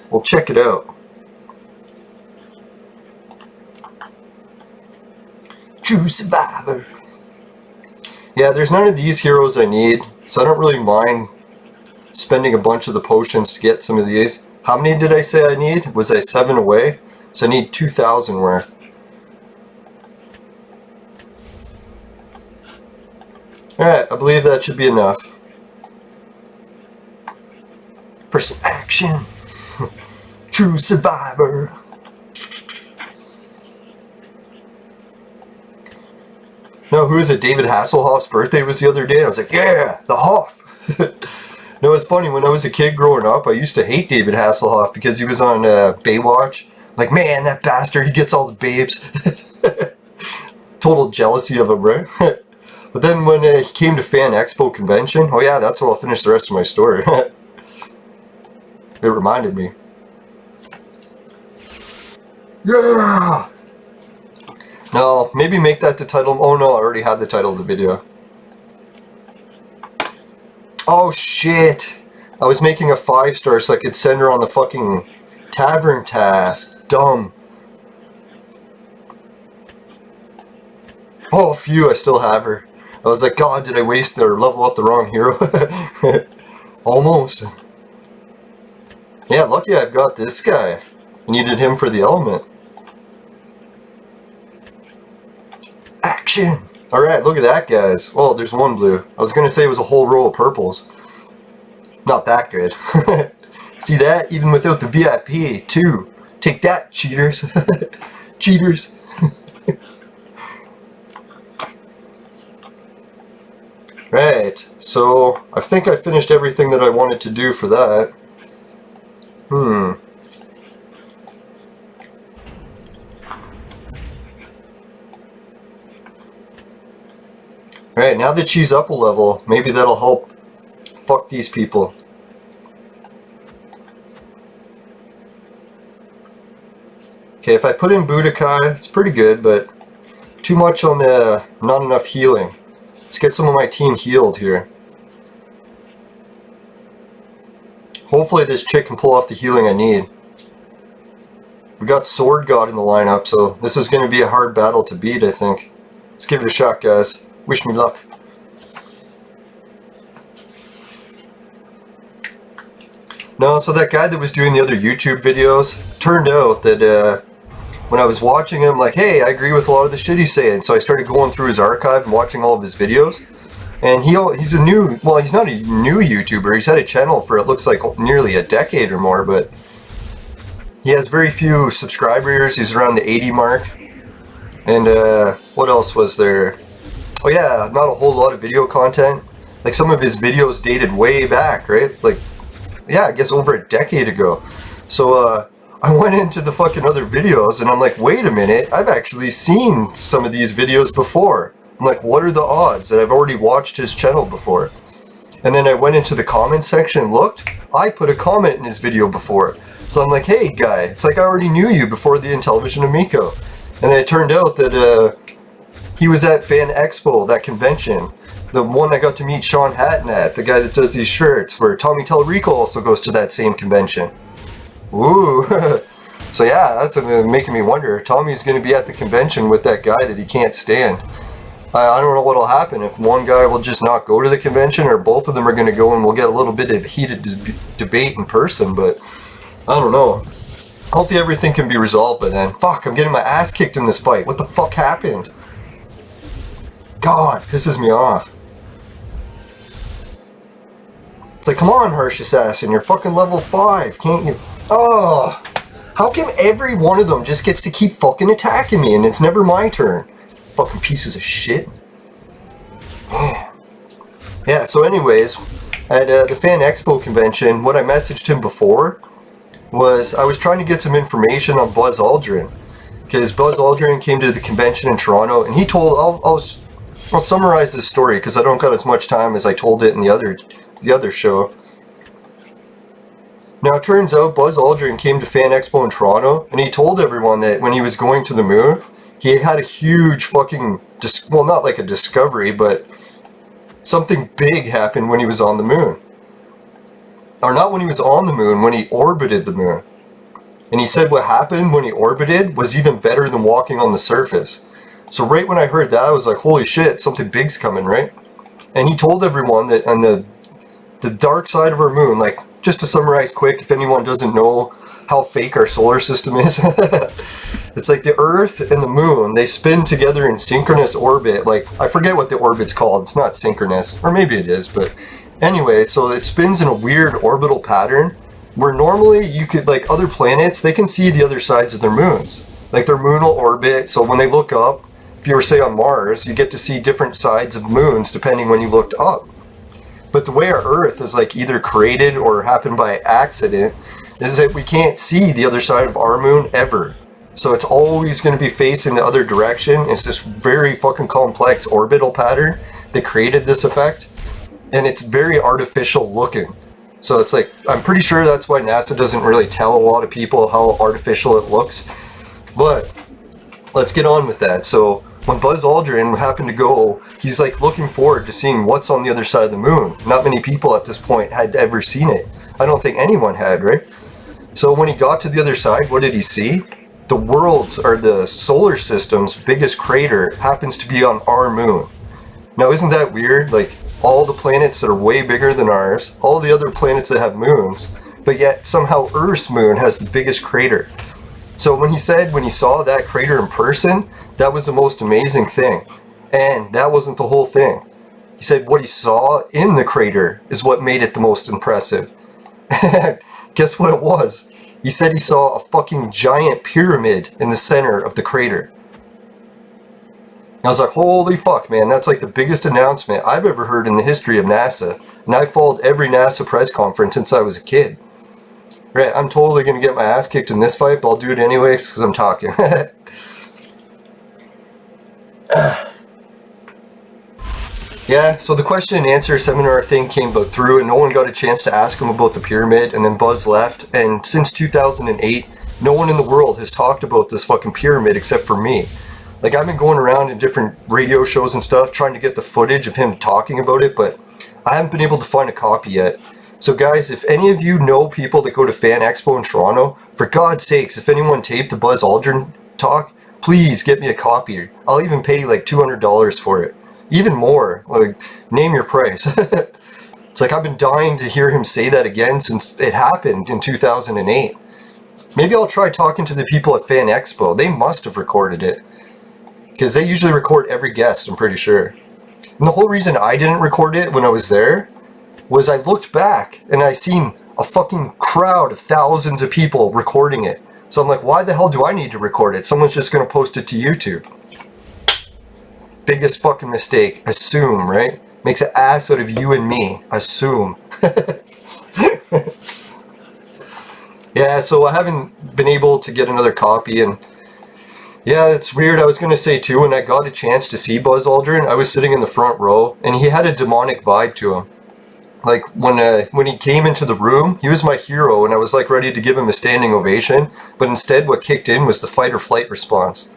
We'll check it out. True Survivor. Yeah, there's none of these heroes I need, so I don't really mind spending a bunch of the potions to get some of these. How many did I say I need? Was I 7 away? So I need 2,000 worth. Alright, I believe that should be enough. For some action. True Survivor. No, who is it? David Hasselhoff's birthday was the other day. I was like, yeah, the Hoff. No, it's funny, when I was a kid growing up, I used to hate David Hasselhoff because he was on Baywatch. Like, man, that bastard, he gets all the babes. Total jealousy of him, right? But then when he came to Fan Expo convention, oh yeah, that's how I'll finish the rest of my story. It reminded me. Yeah! No, maybe make that the title. Oh no, I already had the title of the video. Oh shit! I was making a 5-star so I could send her on the fucking tavern task. Dumb. Oh, phew, I still have her. I was like, God, did I waste or level up the wrong hero? Almost. Yeah, lucky I've got this guy. I needed him for the element. Action! Alright, look at that, guys. Well, there's one blue. I was gonna say it was a whole row of purples. Not that good. See that? Even without the VIP, too. Take that, cheaters. Cheaters. Right, so I think I finished everything that I wanted to do for that. Right, now that she's up a level, maybe that'll help fuck these people. Okay, if I put in Budokai, it's pretty good, but too much on the not enough healing. Let's get some of my team healed here. Hopefully this chick can pull off the healing I need. We got Sword God in the lineup, so this is going to be a hard battle to beat, I think. Let's give it a shot, guys. Wish me luck. No, so that guy that was doing the other YouTube videos, turned out that when I was watching him, like, hey, I agree with a lot of the shit he's saying. So I started going through his archive and watching all of his videos. And he's a new, well, he's not a new YouTuber. He's had a channel for, it looks like, nearly a decade or more, but he has very few subscribers. He's around the 80 mark. And what else was there? Oh yeah, not a whole lot of video content. Like some of his videos dated way back, right? Like, yeah, I guess over a decade ago. So I went into the fucking other videos and I'm like, wait a minute, I've actually seen some of these videos before. I'm like, what are the odds that I've already watched his channel before? And then I went into the comment section and looked. I put a comment in his video before. So I'm like, hey guy, it's like I already knew you before the Intellivision Amico. And then it turned out that he was at Fan Expo, that convention. The one I got to meet Sean Hatton at, the guy that does these shirts, where Tommy Tellerico also goes to that same convention. Ooh. So yeah, that's making me wonder. Tommy's going to be at the convention with that guy that he can't stand. I don't know what will happen, if one guy will just not go to the convention, or both of them are going to go and we'll get a little bit of heated debate in person, but I don't know. Hopefully everything can be resolved by then. Fuck, I'm getting my ass kicked in this fight. What the fuck happened? God, pisses me off. It's like, come on, Harsh Assassin, you're fucking level 5, can't you? Oh, how come every one of them just gets to keep fucking attacking me and it's never my turn? Fucking pieces of shit. Yeah, so anyways, at the Fan Expo convention, what I messaged him before was I was trying to get some information on Buzz Aldrin. Because Buzz Aldrin came to the convention in Toronto and he told, I'll summarize this story because I don't got as much time as I told it in the other show. Now it turns out Buzz Aldrin came to Fan Expo in Toronto and he told everyone that when he was going to the moon, he had a huge fucking, well, not like a discovery, but something big happened when he was on the moon. Or not when he was on the moon, when he orbited the moon. And he said what happened when he orbited was even better than walking on the surface. So right when I heard that, I was like, holy shit, something big's coming, right? And he told everyone that on the dark side of our moon, like, just to summarize quick, if anyone doesn't know how fake our solar system is, it's like the Earth and the moon, they spin together in synchronous orbit. Like, I forget what the orbit's called. It's not synchronous, or maybe it is, but anyway, so it spins in a weird orbital pattern where normally you could, like other planets, they can see the other sides of their moons. Like their moonal orbit, so when they look up, if you were say on Mars, you get to see different sides of moons depending when you looked up. But the way our Earth is like either created or happened by accident is that we can't see the other side of our moon ever. So it's always going to be facing the other direction. It's this very fucking complex orbital pattern that created this effect. And it's very artificial looking. So it's like, I'm pretty sure that's why NASA doesn't really tell a lot of people how artificial it looks. But let's get on with that. So when Buzz Aldrin happened to go, he's like looking forward to seeing what's on the other side of the moon. Not many people at this point had ever seen it. I don't think anyone had, right? So when he got to the other side, what did he see? The world's, or the solar system's biggest crater happens to be on our moon. Now isn't that weird? Like, all the planets that are way bigger than ours, all the other planets that have moons, but yet somehow Earth's moon has the biggest crater. So when he said when he saw that crater in person, that was the most amazing thing. And that wasn't the whole thing. He said what he saw in the crater is what made it the most impressive. Guess what it was? He said he saw a fucking giant pyramid in the center of the crater. I was like, holy fuck, man, that's like the biggest announcement I've ever heard in the history of NASA. And I followed every NASA press conference since I was a kid. Right, I'm totally going to get my ass kicked in this fight, but I'll do it anyways because I'm talking. Yeah, so the question and answer seminar thing came through and no one got a chance to ask him about the pyramid, and then Buzz left, and since 2008, no one in the world has talked about this fucking pyramid except for me. Like, I've been going around in different radio shows and stuff trying to get the footage of him talking about it, but I haven't been able to find a copy yet. So guys, if any of you know people that go to Fan Expo in Toronto, for God's sakes, if anyone taped the Buzz Aldrin talk, please get me a copy. I'll even pay like $200 for it. Even more. Like, name your price. It's like I've been dying to hear him say that again since it happened in 2008. Maybe I'll try talking to the people at Fan Expo. They must have recorded it. Because they usually record every guest, I'm pretty sure. And the whole reason I didn't record it when I was there was I looked back and I seen a fucking crowd of thousands of people recording it. So I'm like, why the hell do I need to record it? Someone's just going to post it to YouTube. Biggest fucking mistake. Assume, right? Makes an ass out of you and me. Assume. Yeah, so I haven't been able to get another copy, and yeah, it's weird. I was going to say too, when I got a chance to see Buzz Aldrin, I was sitting in the front row, and he had a demonic vibe to him. Like, when he came into the room, he was my hero, and I was like ready to give him a standing ovation, but instead what kicked in was the fight or flight response.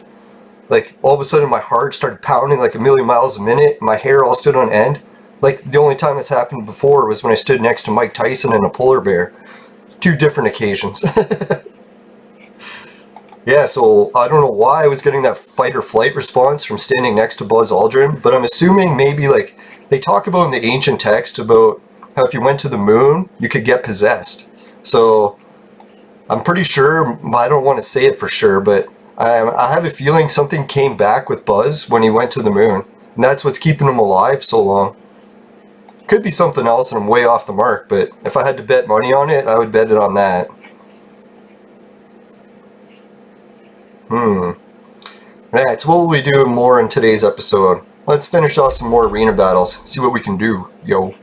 Like, all of a sudden my heart started pounding like a million miles a minute, my hair all stood on end. Like, the only time this happened before was when I stood next to Mike Tyson and a polar bear. 2 different occasions. Yeah, so I don't know why I was getting that fight or flight response from standing next to Buzz Aldrin, but I'm assuming maybe, like, they talk about in the ancient text about how if you went to the moon, you could get possessed. So, I'm pretty sure, I don't want to say it for sure, but I have a feeling something came back with Buzz when he went to the moon. And that's what's keeping him alive so long. Could be something else and I'm way off the mark, but if I had to bet money on it, I would bet it on that. Alright, so what will we do more in today's episode? Let's finish off some more arena battles. See what we can do, yo.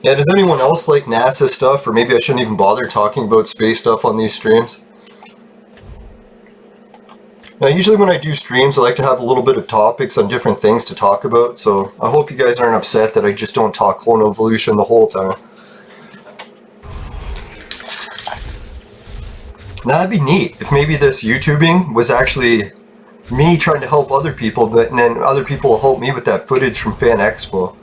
Yeah, does anyone else like NASA stuff? Or maybe I shouldn't even bother talking about space stuff on these streams. Now, usually when I do streams, I like to have a little bit of topics on different things to talk about, so I hope you guys aren't upset that I just don't talk clone evolution the whole time. Now, that'd be neat if maybe this YouTubing was actually me trying to help other people, but and then other people will help me with that footage from Fan Expo.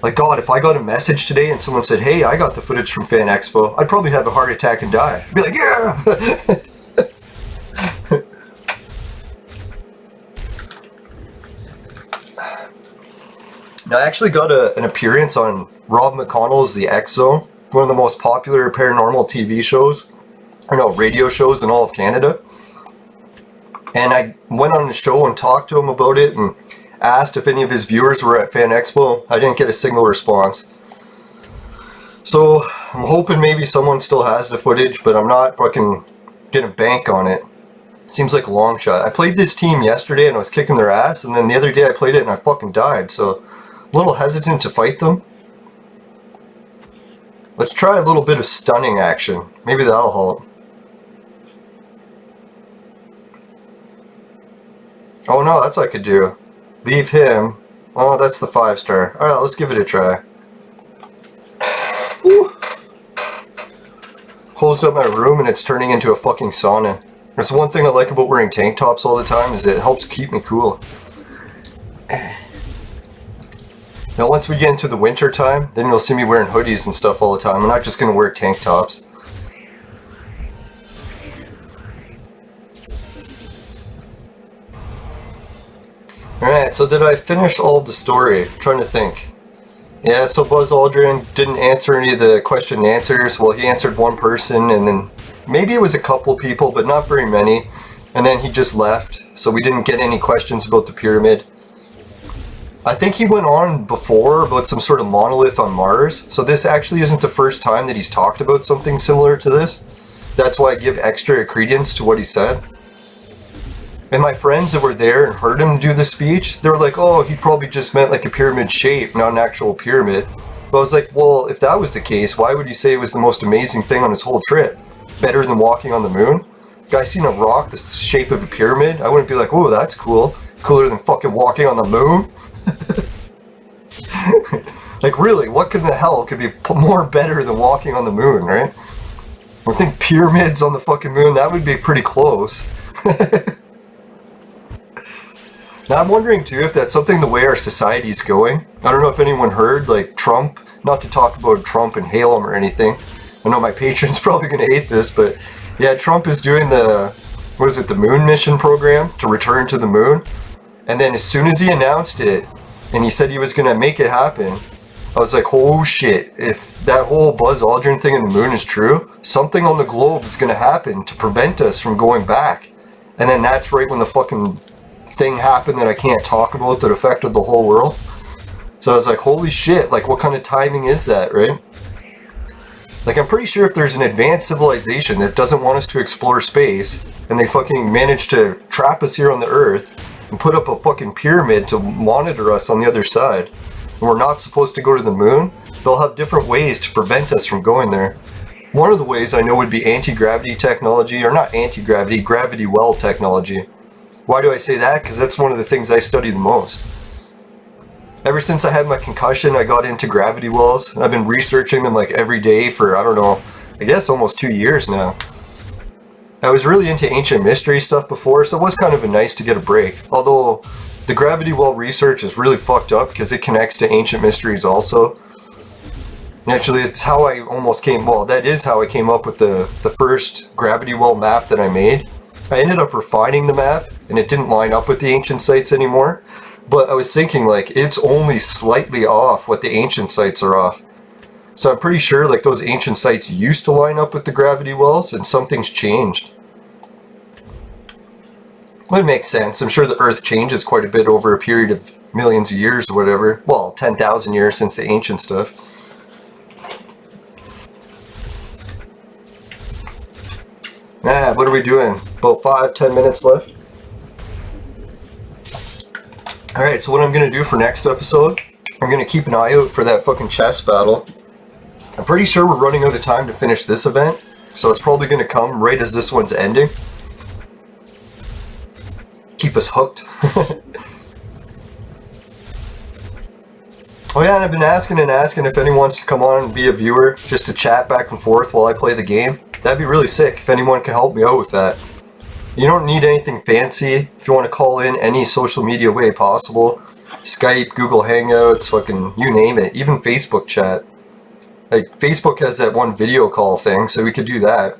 Like, God, if I got a message today and someone said, hey, I got the footage from Fan Expo, I'd probably have a heart attack and die. I'd be like, yeah! Now, I actually got an appearance on Rob McConnell's The X Zone, one of the most popular paranormal TV shows, or no, radio shows in all of Canada. And I went on the show and talked to him about it and asked if any of his viewers were at Fan Expo. I didn't get a single response. So, I'm hoping maybe someone still has the footage, but I'm not fucking gonna bank on it. Seems like a long shot. I played this team yesterday and I was kicking their ass, and then the other day I played it and I fucking died, so a little hesitant to fight them. Let's try a little bit of stunning action. Maybe that'll help. Oh no, that's what I could do. Leave him. Oh, that's the 5-star. Alright, let's give it a try. Woo. Closed up my room and it's turning into a fucking sauna. That's one thing I like about wearing tank tops all the time, is it helps keep me cool. Now once we get into the winter time, then you'll see me wearing hoodies and stuff all the time. I'm not just going to wear tank tops. Alright, so did I finish all of the story? I'm trying to think. Yeah, so Buzz Aldrin didn't answer any of the question and answers. Well, he answered one person, and then maybe it was a couple people, but not very many. And then he just left, so we didn't get any questions about the pyramid. I think he went on before about some sort of monolith on Mars, so this actually isn't the first time that he's talked about something similar to this. That's why I give extra credence to what he said. And my friends that were there and heard him do the speech, they were like, oh, he probably just meant like a pyramid shape, not an actual pyramid. But I was like, well, if that was the case, why would he say it was the most amazing thing on his whole trip? Better than walking on the moon? Guy seen a rock the shape of a pyramid? I wouldn't be like, oh, that's cool. Cooler than fucking walking on the moon? Like, really, what in the hell could be more better than walking on the moon, right? I think pyramids on the fucking moon, that would be pretty close. Now, I'm wondering, too, if that's something the way our society's going. I don't know if anyone heard, like, Trump, not to talk about Trump and hail him or anything. I know my patron's probably going to hate this, but yeah, Trump is doing the moon mission program to return to the moon. And then as soon as he announced it, and he said he was going to make it happen, I was like, oh shit, if that whole Buzz Aldrin thing in the moon is true, something on the globe is going to happen to prevent us from going back. And then that's right when the fucking thing happened that I can't talk about that affected the whole world. So I was like, holy shit, like what kind of timing is that, right? Like, I'm pretty sure if there's an advanced civilization that doesn't want us to explore space, and they fucking manage to trap us here on the Earth, and put up a fucking pyramid to monitor us on the other side, and we're not supposed to go to the moon, they'll have different ways to prevent us from going there. One of the ways I know would be anti-gravity technology, or not anti-gravity, gravity well technology. Why do I say that? Because that's one of the things I study the most. Ever since I had my concussion, I got into gravity wells. I've been researching them like every day for, I don't know, I guess almost 2 years now. I was really into ancient mystery stuff before, so it was kind of nice to get a break. Although, the gravity well research is really fucked up because it connects to ancient mysteries also. Actually, it's how I almost came, well, that is how I came up with the first gravity well map that I made. I ended up refining the map, and it didn't line up with the ancient sites anymore. But I was thinking, like, it's only slightly off what the ancient sites are off. So I'm pretty sure, like, those ancient sites used to line up with the gravity wells, and something's changed. Well, it makes sense. I'm sure the Earth changes quite a bit over a period of millions of years or whatever. Well, 10,000 years since the ancient stuff. What are we doing? About 5-10 minutes left? Alright, so what I'm going to do for next episode, I'm going to keep an eye out for that fucking chess battle. I'm pretty sure we're running out of time to finish this event, so it's probably going to come right as this one's ending. Keep us hooked. Oh yeah, and I've been asking if anyone wants to come on and be a viewer, just to chat back and forth while I play the game. That'd be really sick if anyone can help me out with that. You don't need anything fancy. If you want to call in any social media way possible, Skype, Google Hangouts, fucking you name it, even Facebook chat. Like, Facebook has that one video call thing, so we could do that.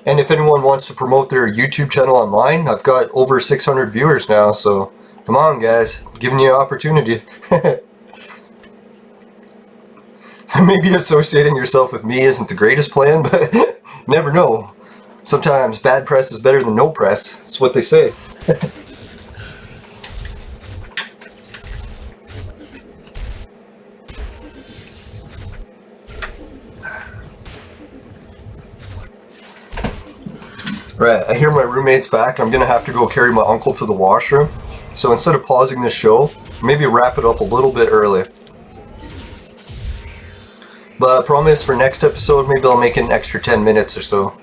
And if anyone wants to promote their YouTube channel online, I've got over 600 viewers now, so come on guys, I'm giving you an opportunity. Maybe associating yourself with me isn't the greatest plan, but you never know. Sometimes bad press is better than no press. That's what they say. Right, I hear my roommate's back. I'm gonna have to go carry my uncle to the washroom. So instead of pausing this show, maybe wrap it up a little bit early. But I promise for next episode, maybe I'll make it an extra 10 minutes or so.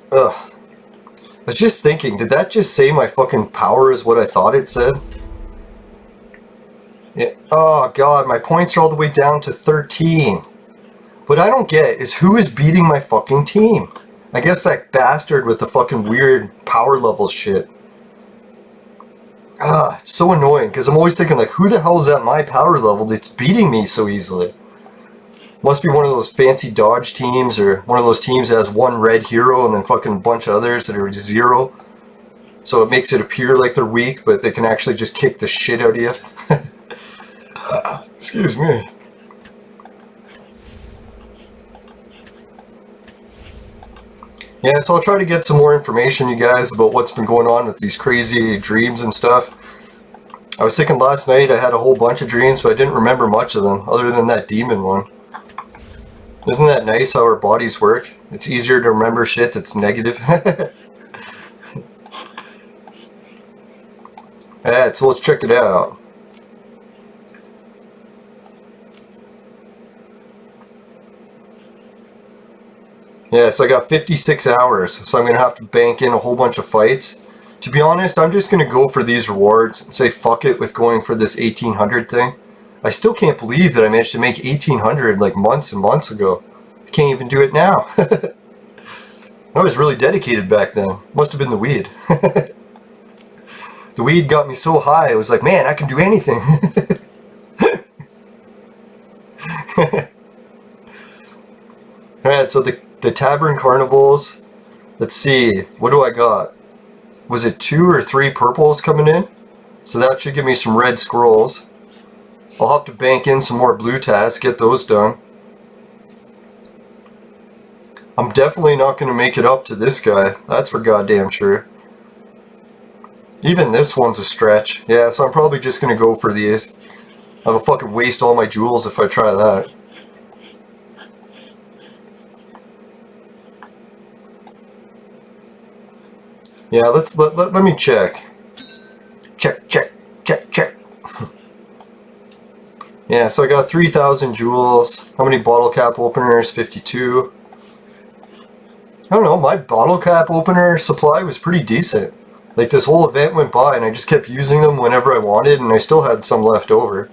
Ugh. I was just thinking, did that just say my fucking power is what I thought it said? Yeah. Oh god, my points are all the way down to 13. What I don't get is who is beating my fucking team? I guess that bastard with the fucking weird power level shit. It's so annoying, because I'm always thinking, like, who the hell is at my power level that's beating me so easily? Must be one of those fancy dodge teams, or one of those teams that has one red hero and then fucking a bunch of others that are 0. So it makes it appear like they're weak, but they can actually just kick the shit out of you. Excuse me. Yeah, so I'll try to get some more information, you guys, about what's been going on with these crazy dreams and stuff. I was thinking last night I had a whole bunch of dreams, but I didn't remember much of them, other than that demon one. Isn't that nice how our bodies work? It's easier to remember shit that's negative. Alright, so let's check it out. Yeah, so I got 56 hours, so I'm going to have to bank in a whole bunch of fights. To be honest, I'm just going to go for these rewards and say fuck it with going for this 1800 thing. I still can't believe that I managed to make 1800 like months and months ago. I can't even do it now. I was really dedicated back then. Must have been the weed. The weed got me so high, I was like, man, I can do anything. Alright, so the Tavern Carnivals, let's see, what do I got? Was it 2 or 3 purples coming in? So that should give me some red scrolls. I'll have to bank in some more blue tasks, get those done. I'm definitely not going to make it up to this guy, that's for goddamn sure. Even this one's a stretch. Yeah, so I'm probably just going to go for these. I'll fucking waste all my jewels if I try that. Yeah, let me check. Check. Yeah, so I got 3,000 jewels. How many bottle cap openers? 52. I don't know, my bottle cap opener supply was pretty decent. Like, this whole event went by and I just kept using them whenever I wanted, and I still had some left over.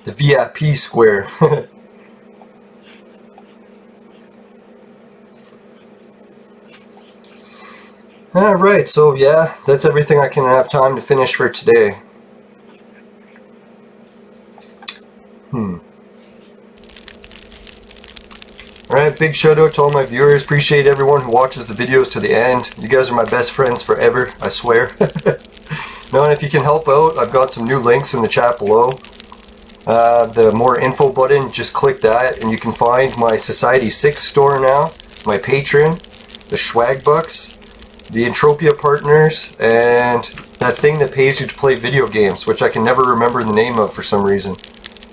The VIP square. Alright, so yeah, that's everything I can have time to finish for today. Alright, big shout out to all my viewers. Appreciate everyone who watches the videos to the end. You guys are my best friends forever, I swear. No, and if you can help out, I've got some new links in the chat below. The more info button, just click that and you can find my Society 6 store now, my Patreon, the Swag Bucks, the Entropia partners, and that thing that pays you to play video games, which I can never remember the name of for some reason.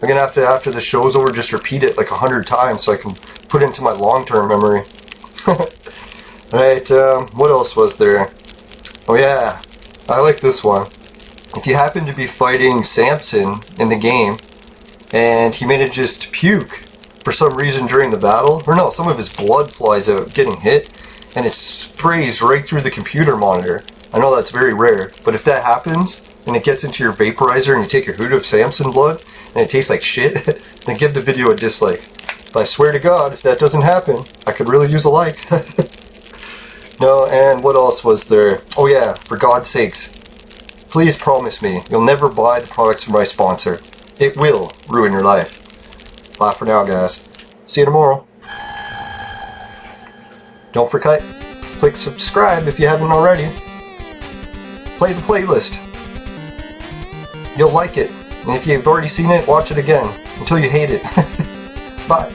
I'm gonna have to, after the show's over, just repeat it like 100 times so I can put it into my long-term memory. Right, what else was there? Oh yeah, I like this one. If you happen to be fighting Samson in the game, and he manages to puke for some reason during the battle, or no, some of his blood flies out getting hit, and it sprays right through the computer monitor. I know that's very rare, but if that happens, and it gets into your vaporizer and you take your hoot of Samson blood, and it tastes like shit, then give the video a dislike. But I swear to God, if that doesn't happen, I could really use a like. No, and what else was there? Oh yeah, for God's sakes, please promise me you'll never buy the products from my sponsor. It will ruin your life. Bye for now, guys. See you tomorrow. Don't forget, click subscribe if you haven't already. Play the playlist. You'll like it. And if you've already seen it, watch it again until you hate it. Bye.